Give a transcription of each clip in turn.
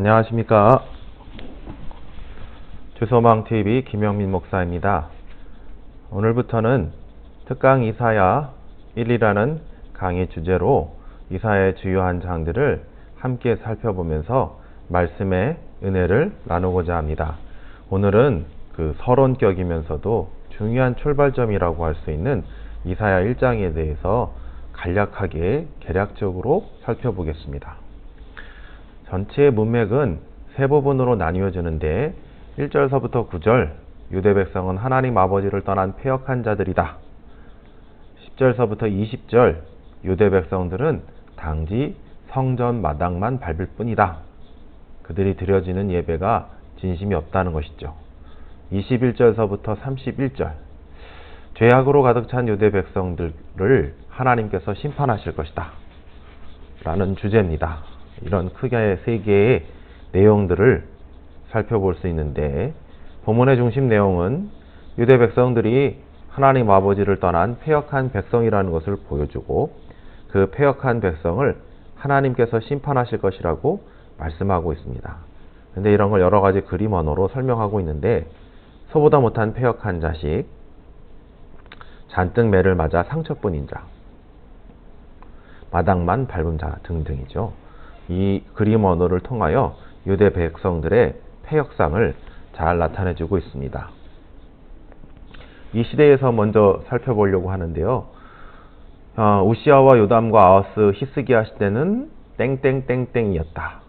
안녕하십니까. 주소망TV 김영민 목사입니다. 오늘부터는 특강 이사야 1이라는 강의 주제로 이사야의 주요한 장들을 함께 살펴보면서 말씀의 은혜를 나누고자 합니다. 오늘은 그 서론격이면서도 중요한 출발점이라고 할 수 있는 이사야 1장에 대해서 간략하게 개략적으로 살펴보겠습니다. 전체의 문맥은 세 부분으로 나뉘어지는데 1절서부터 9절 유대 백성은 하나님 아버지를 떠난 패역한 자들이다. 10절서부터 20절 유대 백성들은 단지 성전 마당만 밟을 뿐이다. 그들이 드려지는 예배가 진심이 없다는 것이죠. 21절서부터 31절 죄악으로 가득 찬 유대 백성들을 하나님께서 심판하실 것이다 라는 주제입니다. 이런 크게 세 개의 내용들을 살펴볼 수 있는데, 본문의 중심 내용은 유대 백성들이 하나님 아버지를 떠난 패역한 백성이라는 것을 보여주고, 그 패역한 백성을 하나님께서 심판하실 것이라고 말씀하고 있습니다. 근데 이런 걸 여러 가지 그림 언어로 설명하고 있는데, 소보다 못한 패역한 자식, 잔뜩 매를 맞아 상처뿐인 자, 마당만 밟은 자 등등이죠. 이 그림 언어를 통하여 유대 백성들의 패역상을 잘 나타내주고 있습니다. 이 시대에서 먼저 살펴보려고 하는데요. 우시아와 요담과 아하스, 히스기야 시대는 땡땡땡땡이었다.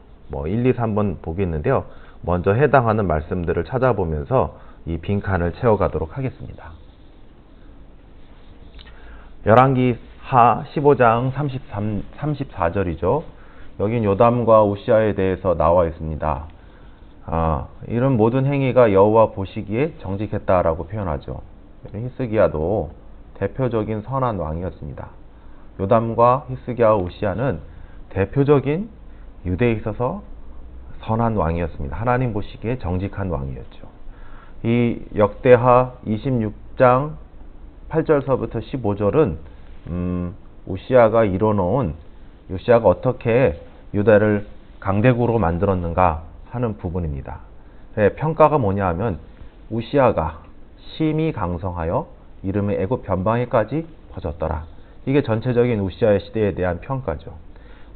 1, 2, 3번 보겠는데요. 먼저 해당하는 말씀들을 찾아보면서 이 빈칸을 채워가도록 하겠습니다. 열왕기하 15장 34절이죠. 여긴 요담과 우시아에 대해서 나와 있습니다. 이런 모든 행위가 여호와 보시기에 정직했다라고 표현하죠. 히스기야도 대표적인 선한 왕이었습니다. 요담과 히스기야와 우시아는 대표적인 유대에 있어서 선한 왕이었습니다. 하나님 보시기에 정직한 왕이었죠. 이 역대하 26장 8절서부터 15절은 우시아가 이뤄놓은 우시아가 어떻게 유다를 강대국으로 만들었는가 하는 부분입니다. 평가가 뭐냐 하면 우시아가 심히 강성하여 이름이 애굽 변방에까지 퍼졌더라. 이게 전체적인 우시아의 시대에 대한 평가죠.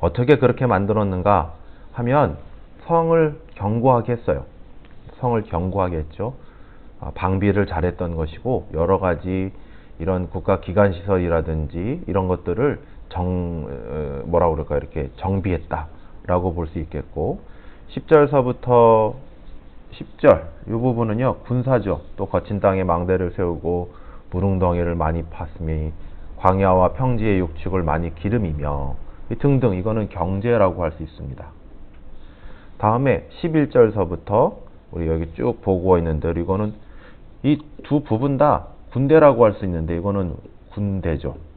어떻게 그렇게 만들었는가 하면 성을 견고하게 했어요. 성을 견고하게 했죠. 방비를 잘했던 것이고, 여러 가지 이런 국가 기관 시설이라든지 이런 것들을 이렇게 정비했다라고 볼 수 있겠고, 10절서부터 10절 이 부분은요, 군사죠. 또 거친 땅에 망대를 세우고 무릉덩이를 많이 팠으니 광야와 평지의 육축을 많이 기름이며 등등, 이거는 경제라고 할 수 있습니다. 다음에 11절서부터 우리 여기 쭉 보고 있는 대로 이거는 이 두 부분 다 군대라고 할 수 있는데, 이거는 군대죠.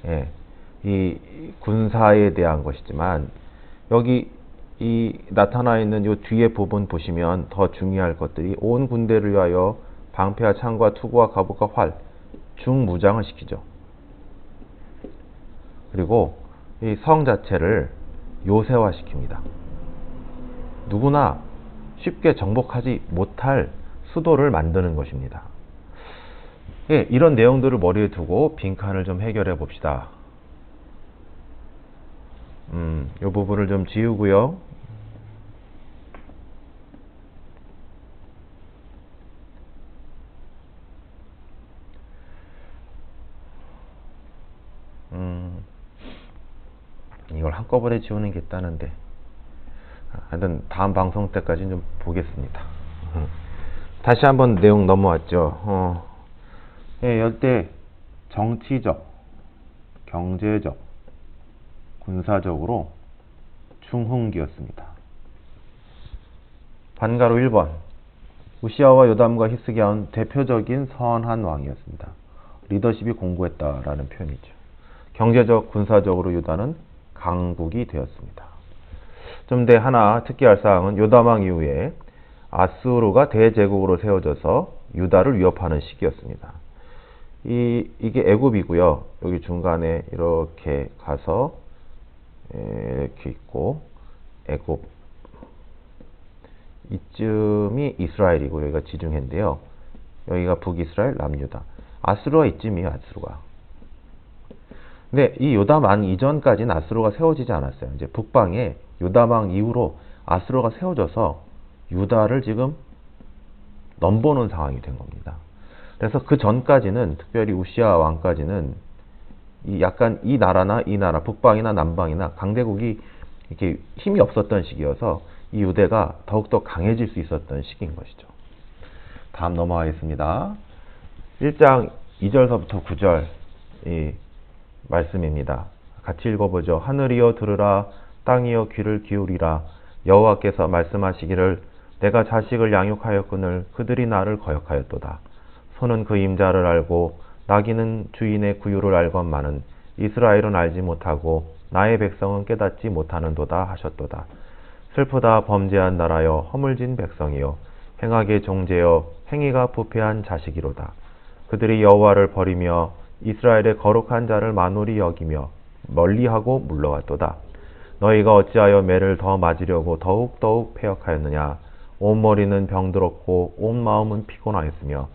예, 이 군사에 대한 것이지만, 여기 이 나타나 있는 이 뒤에 부분 보시면 더 중요할 것들이 온 군대를 위하여 방패와 창과 투구와 갑옷과 활, 중무장을 시키죠. 그리고 이 성 자체를 요새화 시킵니다. 누구나 쉽게 정복하지 못할 수도를 만드는 것입니다. 예, 이런 내용들을 머리에 두고 빈칸을 좀 해결해 봅시다. 이 부분을 좀 지우고요. 이걸 한꺼번에 지우는 게 있다는데, 하여튼 다음 방송 때까지 좀 보겠습니다. 다시 한번 내용 넘어왔죠. 이때 정치적, 경제적, 군사적으로 중흥기였습니다. 반가로 1번, 우시아와 요담과 히스기야는 대표적인 선한 왕이었습니다. 리더십이 공고했다라는 표현이죠. 경제적, 군사적으로 유다는 강국이 되었습니다. 좀 더 하나 특기할 사항은 요담왕 이후에 아수르가 대제국으로 세워져서 유다를 위협하는 시기였습니다. 이게 애굽이고요. 여기 중간에 이렇게 가서 이렇게 있고, 애굽, 이쯤이 이스라엘이고 여기가 지중해인데요. 여기가 북이스라엘, 남유다. 아수르가 이쯤이에요. 아수르가. 근데 이 요담왕 이전까지는 아수르가 세워지지 않았어요. 이제 북방에 요담왕 이후로 아수르가 세워져서 유다를 지금 넘보는 상황이 된 겁니다. 그래서 그 전까지는 특별히 우시아 왕까지는 약간 이 나라나 이 나라 북방이나 남방이나 강대국이 이렇게 힘이 없었던 시기여서 이 유대가 더욱더 강해질 수 있었던 시기인 것이죠. 다음 넘어가겠습니다. 1장 2절서부터 9절 이 말씀입니다. 같이 읽어보죠. 하늘이여 들으라, 땅이여 귀를 기울이라. 여호와께서 말씀하시기를 내가 자식을 양육하였거늘 그들이 나를 거역하였도다. 소는 그 임자를 알고 나귀는 주인의 구유를 알건만은 이스라엘은 알지 못하고 나의 백성은 깨닫지 못하는도다 하셨도다. 슬프다 범죄한 나라여 허물진 백성이여 행하게 정죄여 행위가 부패한 자식이로다. 그들이 여호와를 버리며 이스라엘의 거룩한 자를 만홀히 여기며 멀리하고 물러갔도다. 너희가 어찌하여 매를 더 맞으려고 더욱 패역하였느냐. 온 머리는 병들었고 온 마음은 피곤하였으며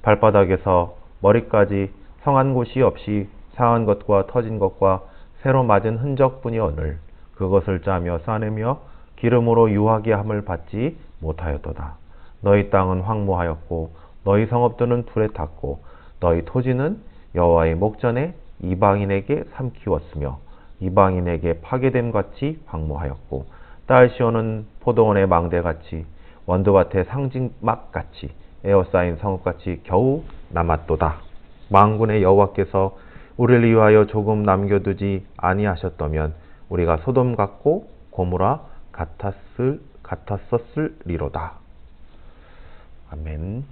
발바닥에서 머리까지 성한 곳이 없이 상한 것과 터진 것과 새로 맞은 흔적뿐이오늘 그것을 짜며 싸내며 기름으로 유하게 함을 받지 못하였도다. 너희 땅은 황무하였고 너희 성읍들은 불에 탔고 너희 토지는 여호와의 목전에 이방인에게 삼키웠으며 이방인에게 파괴됨같이 황무하였고 딸 시온은 포도원의 망대같이 원두밭의 상징막같이 에워싸인 성읍같이 겨우 남았도다. 만군의 여호와께서 우리를 위하여 조금 남겨두지 아니하셨다면 우리가 소돔 같고 고모라 같았었으리로다. 아멘.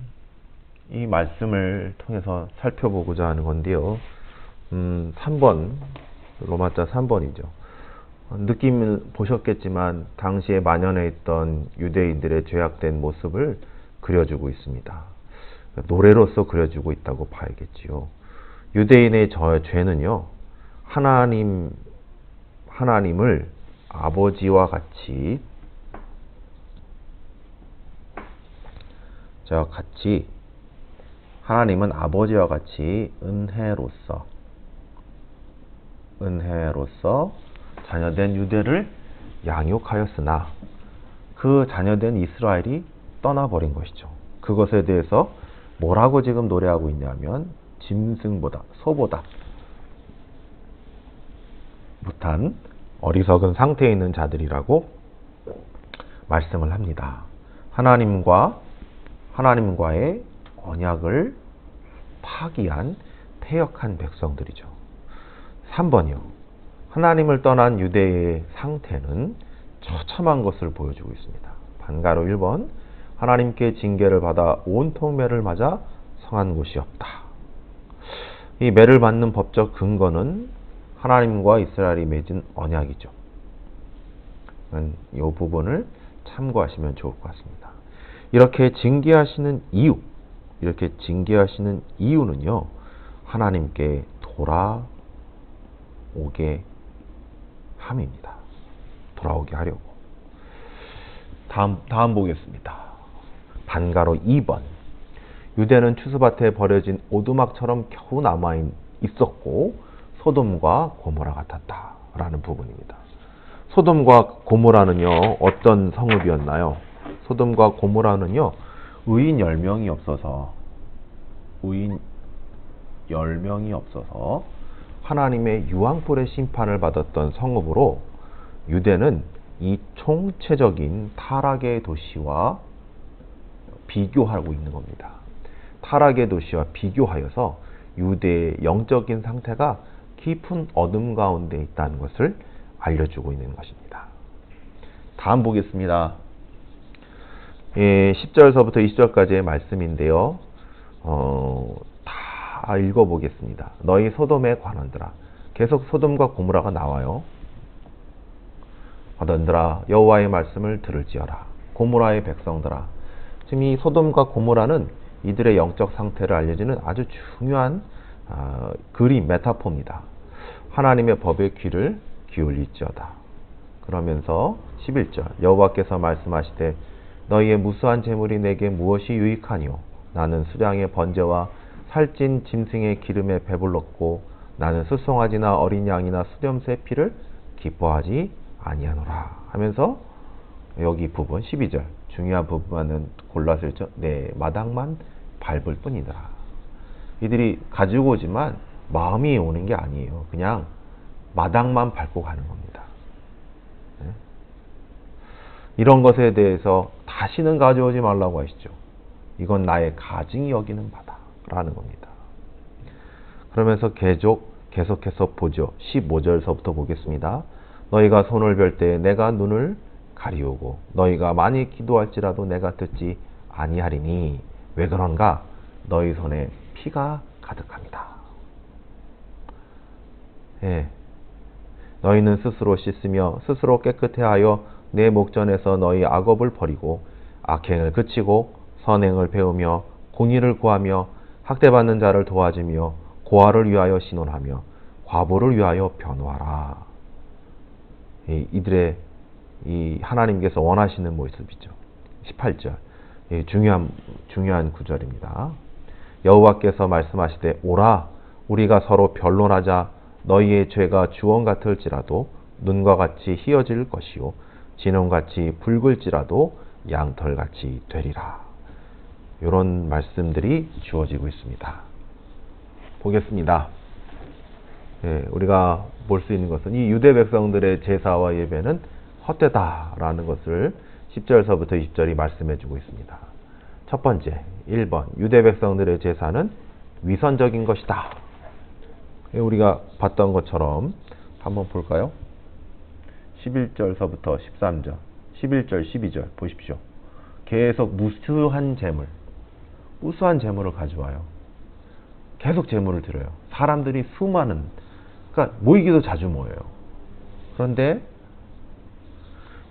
이 말씀을 통해서 살펴보고자 하는 건데요. 3번, 로마자 3번이죠. 느낌을 보셨겠지만 당시에 만연해 있던 유대인들의 죄악된 모습을 그려주고 있습니다. 노래로서 그려주고 있다고 봐야겠지요. 유대인의 죄는요, 하나님을 아버지와 같이 하나님은 아버지와 같이 은혜로서 자녀된 유대를 양육하였으나 그 자녀된 이스라엘이 떠나버린 것이죠. 그것에 대해서 뭐라고 지금 노래하고 있냐면 짐승보다 소보다 못한 어리석은 상태에 있는 자들이라고 말씀을 합니다. 하나님과의 언약을 파기한 패역한 백성들이죠. 3번이요. 하나님을 떠난 유대의 상태는 처참한 것을 보여주고 있습니다. 반가로 1번 하나님께 징계를 받아 온통 매를 맞아 성한 곳이 없다. 이 매를 맞는 법적 근거는 하나님과 이스라엘이 맺은 언약이죠. 이 부분을 참고하시면 좋을 것 같습니다. 이렇게 징계하시는 이유는요, 하나님께 돌아오게 함입니다. 돌아오게 하려고. 다음 보겠습니다. 반가로 2번. 유대는 추수밭에 버려진 오두막처럼 겨우 남아 있었고 소돔과 고모라 같았다 라는 부분입니다. 소돔과 고모라는요, 어떤 성읍이었나요? 소돔과 고모라는요, 의인 10명이 없어서 하나님의 유황불의 심판을 받았던 성읍으로 유대는 이 총체적인 타락의 도시와 비교하고 있는 겁니다. 타락의 도시와 비교하여서 유대의 영적인 상태가 깊은 어둠 가운데 있다는 것을 알려주고 있는 것입니다. 다음 보겠습니다. 10절서부터 20절까지의 말씀인데요. 다 읽어보겠습니다. 너희 소돔의 관원들아. 계속 소돔과 고모라가 나와요. 관원들아 여호와의 말씀을 들을지어라. 고모라의 백성들아. 지금 이 소돔과 고모라는 이들의 영적 상태를 알려주는 아주 중요한 그림, 메타포입니다. 하나님의 법에 귀를 기울일지어다. 그러면서 11절 여호와께서 말씀하시되 너희의 무수한 재물이 내게 무엇이 유익하니요 나는 수량의 번제와 살찐 짐승의 기름에 배불렀고 나는 수송아지나 어린 양이나 수렴새 피를 기뻐하지 아니하노라 하면서 여기 부분 12절 중요한 부분만은 골라서 내 마당만 밟을 뿐이다. 이들이 가지고 오지만 마음이 오는 게 아니에요. 그냥 마당만 밟고 가는 겁니다. 네? 이런 것에 대해서 다시는 가져오지 말라고 하시죠. 이건 나의 가증이 여기는 바다 라는 겁니다. 그러면서 계속해서 보죠. 15절서부터 보겠습니다. 너희가 손을 별 때 내가 눈을 가리우고 너희가 많이 기도할지라도 내가 듣지 아니하리니 왜 그런가? 너희 손에 피가 가득합니다. 예. 너희는 스스로 씻으며 스스로 깨끗해하여 내 목전에서 너희 악업을 버리고 악행을 그치고 선행을 배우며 공의를 구하며 학대받는 자를 도와주며 고아를 위하여 신원하며 과부를 위하여 변호하라. 이들의 이 하나님께서 원하시는 모습이죠. 18절 중요한 구절입니다. 여호와께서 말씀하시되 오라 우리가 서로 변론하자 너희의 죄가 주원 같을지라도 눈과 같이 희어질 것이요 진홍같이 붉을지라도 양털같이 되리라. 이런 말씀들이 주어지고 있습니다. 보겠습니다. 우리가 볼 수 있는 것은 이 유대 백성들의 제사와 예배는 헛되다라는 것을 10절서부터 20절이 말씀해 주고 있습니다. 첫 번째 1번 유대 백성들의 제사는 위선적인 것이다. 우리가 봤던 것처럼 한번 볼까요? 11절서부터 13절 11절 12절 보십시오. 계속 무수한 재물을 가져와요. 계속 재물을 드려요. 사람들이 수많은 그러니까 모이기도 자주 모여요. 그런데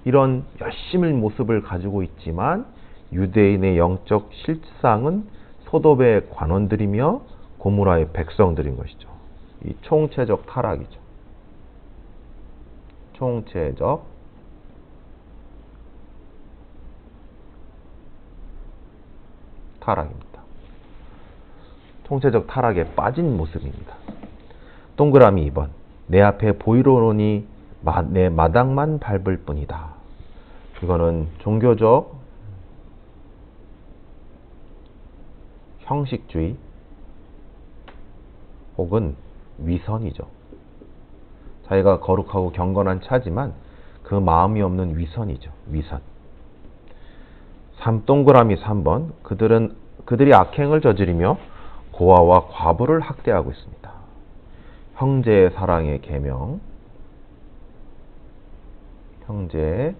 이런 열심히 모습을 가지고 있지만 유대인의 영적 실상은 소돔의 관원들이며 고모라의 백성들인 것이죠. 이 총체적 타락이죠. 총체적 타락입니다. 총체적 타락에 빠진 모습입니다. 동그라미 2번 내 앞에 보이로노니 내 마당만 밟을 뿐이다. 이거는 종교적 형식주의 혹은 위선이죠. 자기가 거룩하고 경건한 차지만 그 마음이 없는 위선이죠. 위선. 동그라미 3번 그들이 악행을 저지르며 고아와 과부를 학대하고 있습니다. 형제의 사랑의 계명 형제의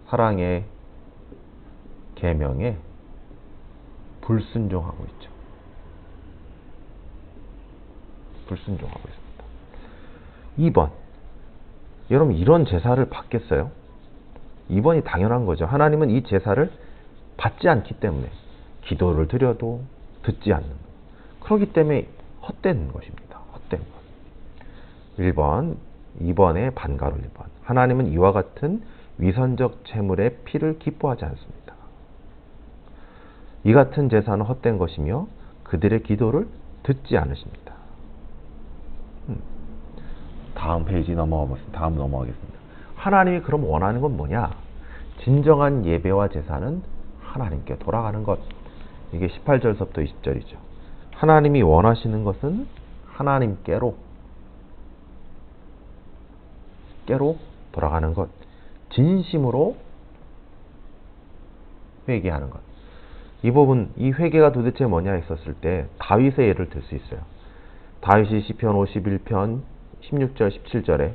사랑의 계명에 불순종하고 있죠. 불순종하고 있습니다. 2번 여러분 이런 제사를 받겠어요? 2번이 당연한 거죠. 하나님은 이 제사를 받지 않기 때문에 기도를 드려도 듣지 않는 그렇기 때문에 헛된 것입니다. 헛된 것. 1번 2번의 반가로 1번 하나님은 이와 같은 위선적 제물의 피를 기뻐하지 않습니다. 이 같은 제사는 헛된 것이며 그들의 기도를 듣지 않으십니다. 다음 페이지 넘어가겠습니다. 하나님이 그럼 원하는 건 뭐냐? 진정한 예배와 제사는 하나님께 돌아가는 것. 이게 18절서부터 20절이죠. 하나님이 원하시는 것은 하나님께로 돌아가는 것. 진심으로 회개하는 것. 이 부분, 이 회개가 도대체 뭐냐 했었을 때 다윗의 예를 들 수 있어요. 다윗이 시편 51편 16절 17절에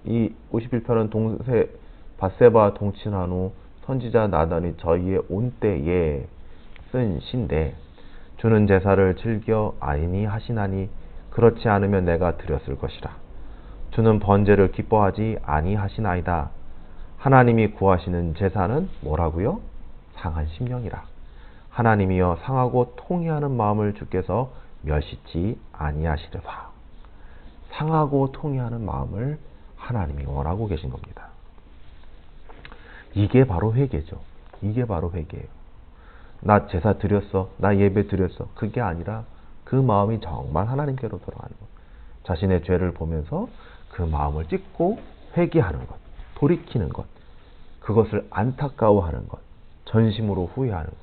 이 51편은 동세 밧세바 동친한 후 선지자 나단이 저희의 온 때에 쓴 시인데 주는 제사를 즐겨 아니니 하시나니 그렇지 않으면 내가 드렸을 것이라. 주는 번제를 기뻐하지 아니하시나이다. 하나님이 구하시는 제사는 뭐라고요? 상한 심령이라. 하나님이여 상하고 통회하는 마음을 주께서 멸시치 아니하시리라. 상하고 통회하는 마음을 하나님이 원하고 계신 겁니다. 이게 바로 회개죠. 이게 바로 회개예요. 나 제사 드렸어. 나 예배 드렸어. 그게 아니라 그 마음이 정말 하나님께로 돌아가는 것. 자신의 죄를 보면서 그 마음을 찢고 회개하는 것. 돌이키는 것. 그것을 안타까워하는 것. 전심으로 후회하는 것.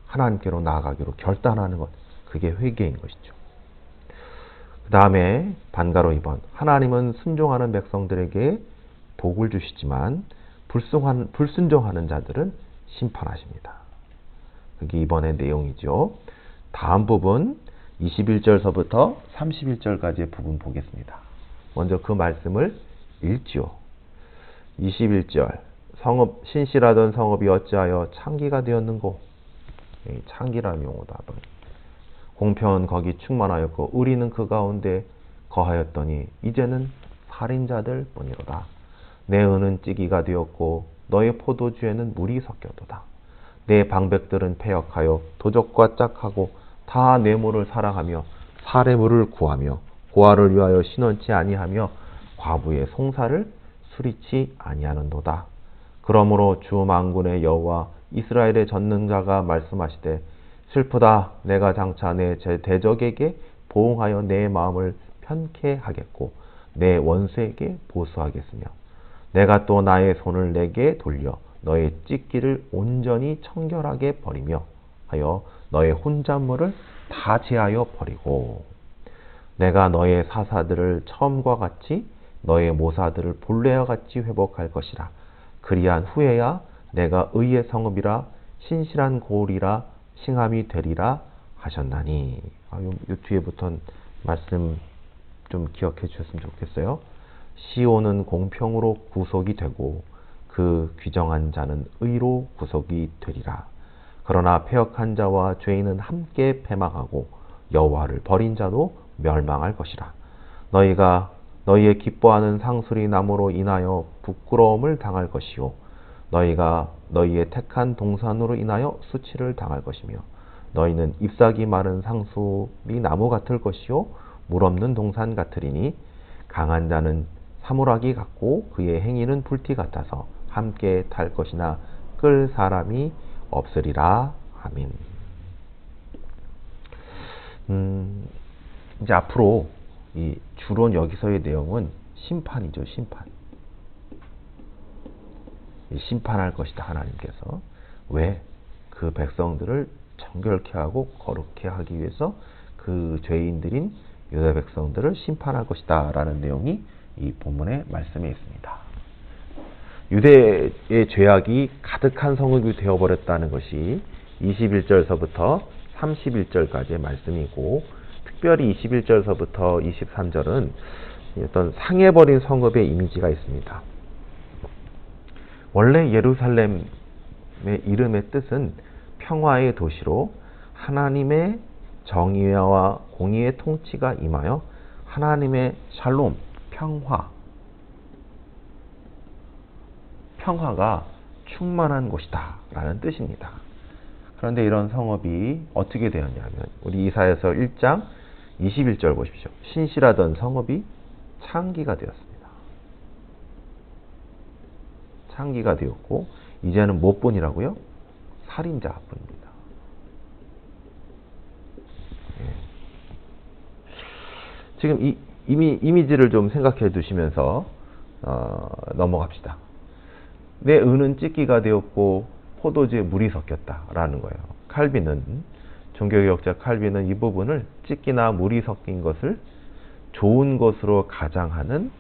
하나님께로 나아가기로 결단하는 것. 그게 회개인 것이죠. 그 다음에 반가로 2번. 하나님은 순종하는 백성들에게 복을 주시지만 불순종하는 자들은 심판하십니다. 그게 이번의 내용이죠. 다음 부분 21절서부터 31절까지의 부분 보겠습니다. 먼저 그 말씀을 읽지요. 21절 신실하던 성읍이 어찌하여 창기가 되었는고. 창기라는 용어다. 공평은 거기 충만하였고 의리는 그 가운데 거하였더니 이제는 살인자들 뿐이로다. 내 은은 찌기가 되었고 너의 포도주에는 물이 섞여도다. 내 방백들은 패역하여 도적과 짝하고 다 뇌물을 사랑하며 사례물을 구하며 고아를 위하여 신원치 아니하며 과부의 송사를 수리치 아니하는도다. 그러므로 주 만군의 여호와 이스라엘의 전능자가 말씀하시되 슬프다. 내가 장차 내 대적에게 보응하여 내 마음을 편케 하겠고 내 원수에게 보수하겠으며 내가 또 나의 손을 내게 돌려 너의 찢기를 온전히 청결하게 버리며 하여 너의 혼잣물을 다 제하여 버리고 내가 너의 사사들을 처음과 같이 너의 모사들을 본래와 같이 회복할 것이라. 그리한 후에야 내가 의의 성읍이라 신실한 고을이라 칭함이 되리라 하셨나니. 요 뒤에부터 말씀 좀 기억해 주셨으면 좋겠어요. 시온은 공평으로 구속이 되고 그 규정한 자는 의로 구속이 되리라. 그러나 패역한 자와 죄인은 함께 패망하고 여호와를 버린 자도 멸망할 것이라. 너희가 너희의 기뻐하는 상수리 나무로 인하여 부끄러움을 당할 것이요 너희가 너희의 택한 동산으로 인하여 수치를 당할 것이며 너희는 잎사귀 마른 상수리 나무 같을 것이요 물 없는 동산 같으리니 강한 자는 사물하기 같고 그의 행위는 불티 같아서 함께 탈 것이나 끌 사람이 없으리라. 아멘. 이제 앞으로 이 주론 여기서의 내용은 심판이죠. 심판. 심판할 것이다. 하나님께서. 왜? 그 백성들을 정결케 하고 거룩케 하기 위해서 그 죄인들인 유다 백성들을 심판할 것이다. 라는 내용이 이 본문의 말씀에 있습니다. 유대의 죄악이 가득한 성읍이 되어버렸다는 것이 21절서부터 31절까지의 말씀이고 특별히 21절서부터 23절은 어떤 상해버린 성읍의 이미지가 있습니다. 원래 예루살렘의 이름의 뜻은 평화의 도시로 하나님의 정의와 공의의 통치가 임하여 하나님의 샬롬, 평화가 충만한 곳이다 라는 뜻입니다. 그런데 이런 성읍이 어떻게 되었냐면 우리 이사야서 1장 21절 보십시오. 신실하던 성읍이 창기가 되었습니다. 창기가 되었고 이제는 무엇뿐이라고요? 살인자뿐입니다. 지금 이 이미지를 좀 생각해 두시면서 넘어갑시다. 내 은은 찢기가 되었고 포도주에 물이 섞였다라는 거예요. 칼빈은 종교개혁자 칼빈은 이 부분을 찢기나 물이 섞인 것을 좋은 것으로 가장하는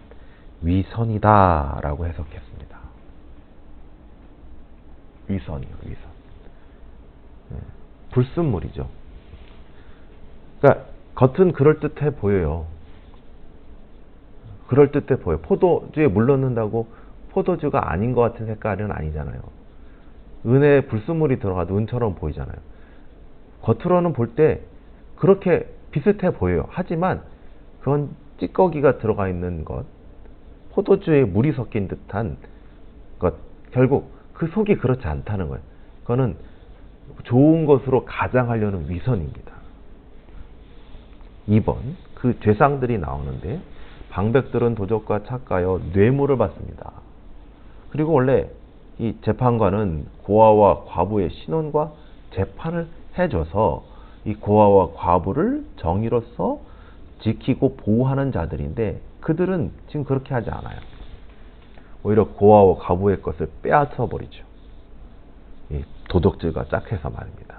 위선이다라고 해석했습니다. 위선이요, 위선. 불순물이죠. 그러니까 겉은 그럴듯해 보여요. 그럴듯해 보여. 포도주에 물 넣는다고 포도주가 아닌 것 같은 색깔은 아니잖아요. 은에 불순물이 들어가도 은처럼 보이잖아요. 겉으로는 볼 때 그렇게 비슷해 보여요. 하지만 그건 찌꺼기가 들어가 있는 것, 포도주에 물이 섞인 듯한 것, 결국 그 속이 그렇지 않다는 거예요. 그거는 좋은 것으로 가장하려는 위선입니다. 2번, 그 죄상들이 나오는데 방백들은 도적과 착가여 뇌물을 받습니다. 그리고 원래 이 재판관은 고아와 과부의 신원과 재판을 해줘서 이 고아와 과부를 정의로서 지키고 보호하는 자들인데 그들은 지금 그렇게 하지 않아요. 오히려 고아와 과부의 것을 빼앗아 버리죠. 이 도적질과 짝해서 말입니다.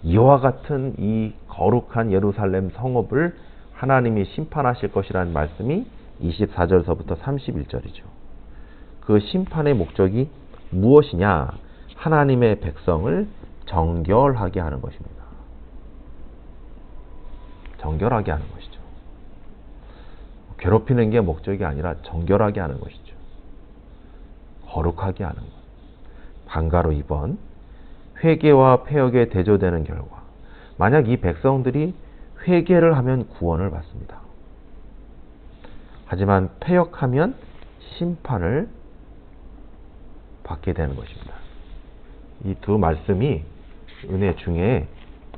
이와 같은 이 거룩한 예루살렘 성읍을 하나님이 심판하실 것이라는 말씀이 24절서부터 31절이죠. 그 심판의 목적이 무엇이냐? 하나님의 백성을 정결하게 하는 것입니다. 정결하게 하는 것이죠. 괴롭히는 게 목적이 아니라 정결하게 하는 것이죠. 거룩하게 하는 것. 반가로 2번, 회개와 폐역에 대조되는 결과. 만약 이 백성들이 회개를 하면 구원을 받습니다. 하지만 폐역하면 심판을 받게 되는 것입니다. 이 두 말씀이 은혜 중에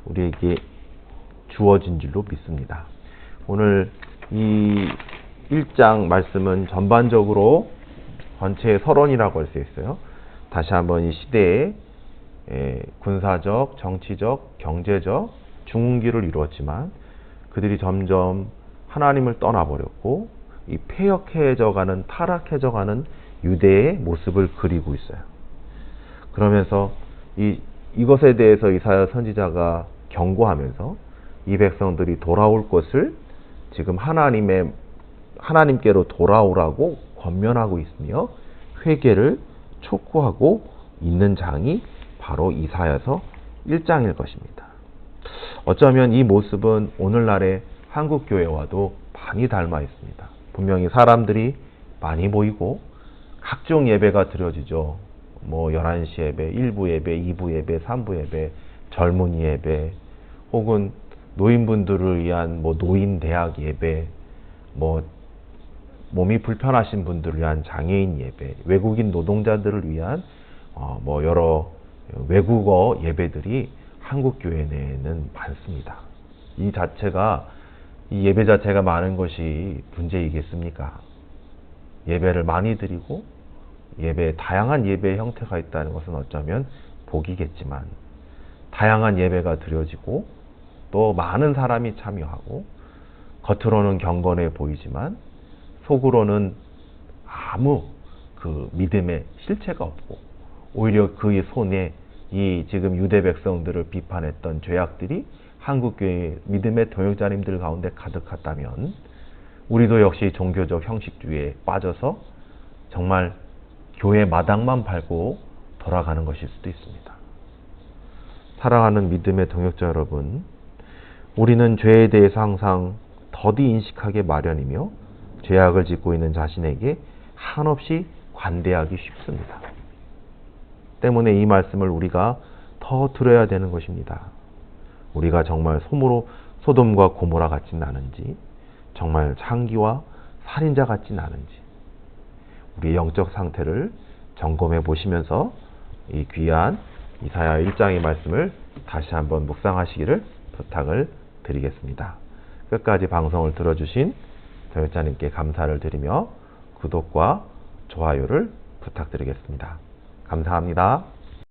우리에게 주어진 줄로 믿습니다. 오늘 이 1장 말씀은 전반적으로 전체의 서론이라고 할 수 있어요. 다시 한번 이 시대의 군사적, 정치적, 경제적 중흥기를 이루었지만 그들이 점점 하나님을 떠나버렸고 이 폐역해져가는, 타락해져가는 유대의 모습을 그리고 있어요. 그러면서 이것에 대해서 이사야 선지자가 경고하면서 이 백성들이 돌아올 것을 지금 하나님께로 돌아오라고 권면하고 있으며 회개를 촉구하고 있는 장이 바로 이사야서 1장일 것입니다. 어쩌면 이 모습은 오늘날의 한국교회와도 많이 닮아 있습니다. 분명히 사람들이 많이 모이고 각종 예배가 드려지죠. 11시 예배, 1부 예배, 2부 예배, 3부 예배, 젊은이 예배, 혹은 노인분들을 위한 노인대학 예배, 몸이 불편하신 분들을 위한 장애인 예배, 외국인 노동자들을 위한 여러 외국어 예배들이 한국교회 내에는 많습니다. 이 예배 자체가 많은 것이 문제이겠습니까? 예배를 많이 드리고 다양한 예배의 형태가 있다는 것은 어쩌면 복이겠지만 다양한 예배가 드려지고 또 많은 사람이 참여하고 겉으로는 경건해 보이지만 속으로는 아무 그 믿음의 실체가 없고 오히려 그의 손에 이 지금 유대 백성들을 비판했던 죄악들이 한국교회의 믿음의 동역자님들 가운데 가득하다면 우리도 역시 종교적 형식주의에 빠져서 정말 교회 마당만 밟고 돌아가는 것일 수도 있습니다. 사랑하는 믿음의 동역자 여러분, 우리는 죄에 대해서 항상 더디 인식하게 마련이며 죄악을 짓고 있는 자신에게 한없이 관대하기 쉽습니다. 때문에 이 말씀을 우리가 더 들어야 되는 것입니다. 우리가 정말 소돔과 고모라 같진 않은지, 정말 창기와 살인자 같진 않은지 우리의 영적 상태를 점검해 보시면서 이 귀한 이사야 1장의 말씀을 다시 한번 묵상하시기를 부탁을 드리겠습니다. 끝까지 방송을 들어주신 동역자님께 감사를 드리며 구독과 좋아요를 부탁드리겠습니다. 감사합니다.